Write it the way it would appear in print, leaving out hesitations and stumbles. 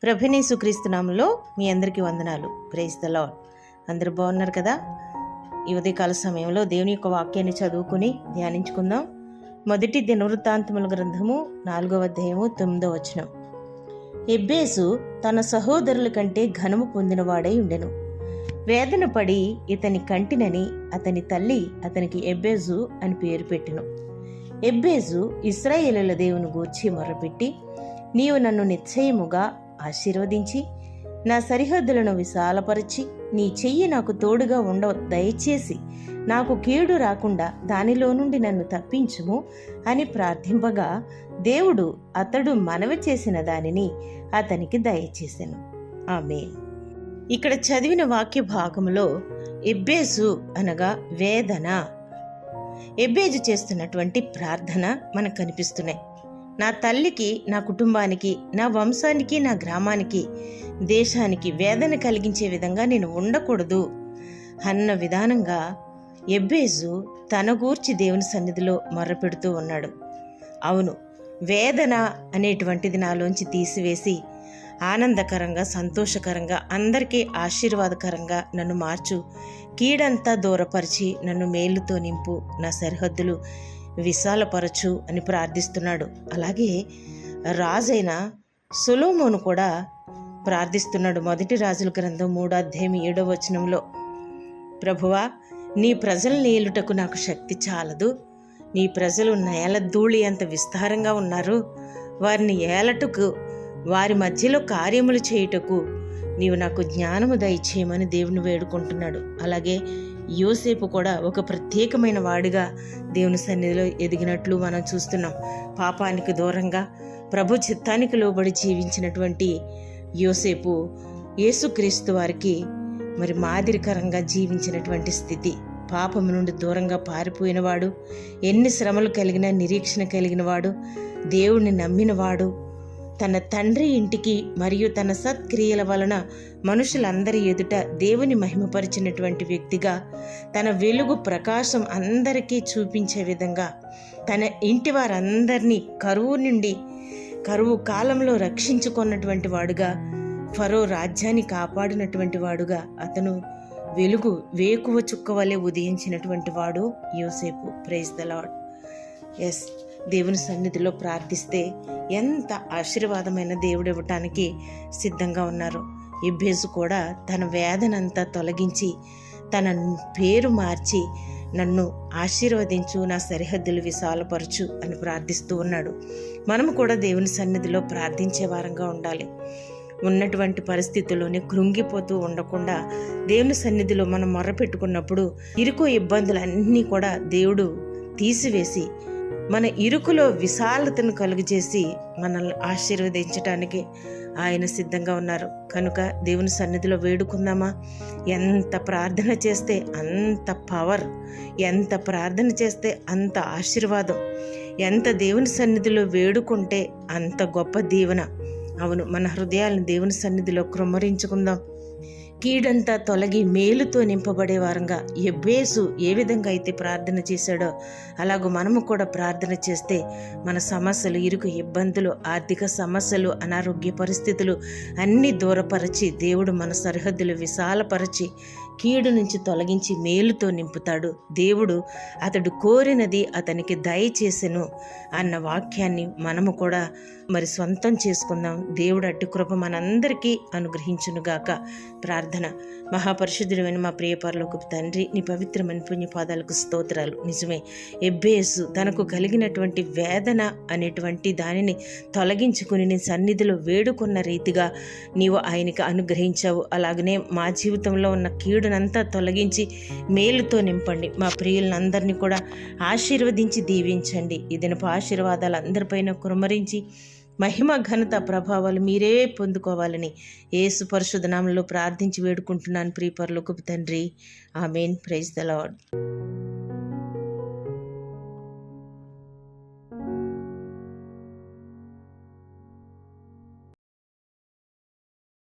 ప్రభుని యేసుక్రీస్తు నామములో మీ అందరికీ వందనాలు. Praise the Lord. అందరూ బాగున్నారు కదా? ఈ ఉదయకాల సమయంలో దేవుని యొక్క వాక్యాన్ని చదువుకుని ధ్యానించుకుందాం. మొదటి దినవృత్తాంతముల గ్రంథము 4వ అధ్యాయము 9వ వచనం. ఎబ్బేసు తన సహోదరుల కంటే ఘనము పొందినవాడై ఉండెను. వేదన పడి ఇతని కంటినని అతని తల్లి అతనికి ఎబ్బేజు అని పేరు పెట్టెను. ఎబ్బేజు ఇశ్రాయేలుల దేవుని గూర్చి మొర్రపెట్టి, నీవు నన్ను నిశ్చయముగా ఆశీర్వదించి నా సరిహద్దులను విశాలపరిచి నీ చెయ్యి నాకు తోడుగా దయచేసి నాకు కీడు రాకుండా దానిలో నుండి నన్ను తప్పించుము అని ప్రార్థింపగా దేవుడు అతడు మనవి చేసిన దానిని అతనికి దయచేసెను. ఆమేన్. ఇక్కడ చదివిన వాక్య భాగంలో ఎబ్బేజు అనగా వేదన, ఎబ్బేజు చేస్తున్నటువంటి ప్రార్థన మనకు కనిపిస్తున్నాయి. నా తల్లికి, నా కుటుంబానికి, నా వంశానికి, నా గ్రామానికి, దేశానికి వేదన కలిగించే విధంగా నేను ఉండకూడదు అన్న విధానంగా ఎబ్బేజు తన గూర్చి దేవుని సన్నిధిలో మొర్రపెడుతూ ఉన్నాడు. అవును, వేదన అనేటువంటిది నాలోంచి తీసివేసి ఆనందకరంగా, సంతోషకరంగా, అందరికీ ఆశీర్వాదకరంగా నన్ను మార్చు, కీడంతా దూరపరిచి నన్ను మేలుతో నింపు, నా సరిహద్దులు విశాలపరచు అని ప్రార్థిస్తున్నాడు. అలాగే రాజైన సొలొమోను కూడా ప్రార్థిస్తున్నాడు. మొదటి రాజుల గ్రంథం 3వ అధ్యాయం 7వ వచనంలో, ప్రభువా, నీ ప్రజల్ని ఏలుటకు నాకు శక్తి చాలదు. నీ ప్రజలు నేల ధూళి అంత విస్తారంగా ఉన్నారు. వారిని ఏలటకు, వారి మధ్యలో కార్యములు చేయుటకు నీవు నాకు జ్ఞానము దయచేయమని దేవుని వేడుకుంటున్నాడు. అలాగే యోసేపు కూడా ఒక ప్రత్యేకమైన వాడిగా దేవుని సన్నిధిలో ఎదిగినట్లు మనం చూస్తున్నాం. పాపానికి దూరంగా ప్రభు చిత్తానికి లోబడి జీవించినటువంటి యోసేపు యేసుక్రీస్తు వారికి మరి మాదిరికరంగా జీవించినటువంటి స్థితి. పాపము నుండి దూరంగా పారిపోయినవాడు, ఎన్ని శ్రమలు కలిగినా నిరీక్షణ కలిగినవాడు, దేవుణ్ణి నమ్మినవాడు, తన తండ్రి ఇంటికి మరియు తన సత్క్రియల వలన మనుషులందరి ఎదుట దేవుని మహిమపరిచినటువంటి వ్యక్తిగా, తన వెలుగు ప్రకాశం అందరికీ చూపించే విధంగా, తన ఇంటి వారందరినీ కరువు కాలంలో రక్షించుకున్నటువంటి వాడుగా, ఫరో రాజ్యాన్ని కాపాడినటువంటి వాడుగా, అతను వెలుగు వేకువ చుక్క వలె ఉదయించినటువంటి వాడు యోసేపు. Praise the lord. ఎస్, దేవుని సన్నిధిలో ప్రార్థిస్తే ఎంత ఆశీర్వాదమైన దేవుడు ఇవ్వటానికి సిద్ధంగా ఉన్నారు. ఎబ్బేజు కూడా తన వేదనంతా తొలగించి తన పేరు మార్చి నన్ను ఆశీర్వదించు, నా సరిహద్దులు విశాలపరచు అని ప్రార్థిస్తూ ఉన్నాడు. మనము కూడా దేవుని సన్నిధిలో ప్రార్థించే వారంగా ఉండాలి. ఉన్నటువంటి పరిస్థితుల్లోనే కృంగిపోతూ ఉండకుండా దేవుని సన్నిధిలో మనం మొర్రపెట్టుకున్నప్పుడు ఇరుకు ఇబ్బందులన్నీ కూడా దేవుడు తీసివేసి మన ఇరుకులో విశాలతను కలుగజేసి మనల్ని ఆశీర్వదించడానికి ఆయన సిద్ధంగా ఉన్నారు. కనుక దేవుని సన్నిధిలో వేడుకుందామా? ఎంత ప్రార్థన చేస్తే అంత పవర్, ఎంత ప్రార్థన చేస్తే అంత ఆశీర్వాదం, ఎంత దేవుని సన్నిధిలో వేడుకుంటే అంత గొప్ప దీవెన. అవును, మన హృదయాలను దేవుని సన్నిధిలో కృమ్మరించుకుందాం. కీడంతా తొలగి మేలుతో నింపబడే వారంగా ఎబ్బేసు ఏ విధంగా అయితే ప్రార్థన చేశాడో అలాగూ మనము కూడా ప్రార్థన చేస్తే మన సమస్యలు, ఇరుకు ఇబ్బందులు, ఆర్థిక సమస్యలు, అనారోగ్య పరిస్థితులు అన్నీ దూరపరచి దేవుడు మన సరిహద్దులు విశాలపరచి కీడు నుంచి తొలగించి మేలుతో నింపుతాడు. దేవుడు అతడు కోరినది అతనికి దయచేసెను అన్న వాక్యాన్ని మనము కూడా మరి సొంతం చేసుకుందాం. దేవుడు అట్టి కృప మనందరికీ అనుగ్రహించునుగాక. ప్రార్థన. మహాపరిశుద్ధుడైన మా ప్రియ పరలోకపు తండ్రి, నీ పవిత్రమైన పుణ్యపాదాలకు స్తోత్రాలు. నిజమే, ఎబ్బేసు తనకు కలిగినటువంటి వేదన అనేటువంటి దానిని తొలగించుకుని నీ సన్నిధిలో వేడుకున్న రీతిగా నీవు ఆయనకి అనుగ్రహించావు. అలాగనే మా జీవితంలో ఉన్న కీడునంతా తొలగించి మేలుతో నింపండి. మా ప్రియులందరినీ కూడా ఆశీర్వదించి దీవించండి. ఈ దినపు ఆశీర్వాదాలు అందరిపైన కుమ్మరించి మహిమ, ఘనత, ప్రభావాలు మీరే పొందుకోవాలని యేసు పరిశుద్ధ నామములో ప్రార్థించి వేడుకుంటున్నాను ప్రియ పరలోకపు తండ్రి. ఆమేన్. Praise the lord.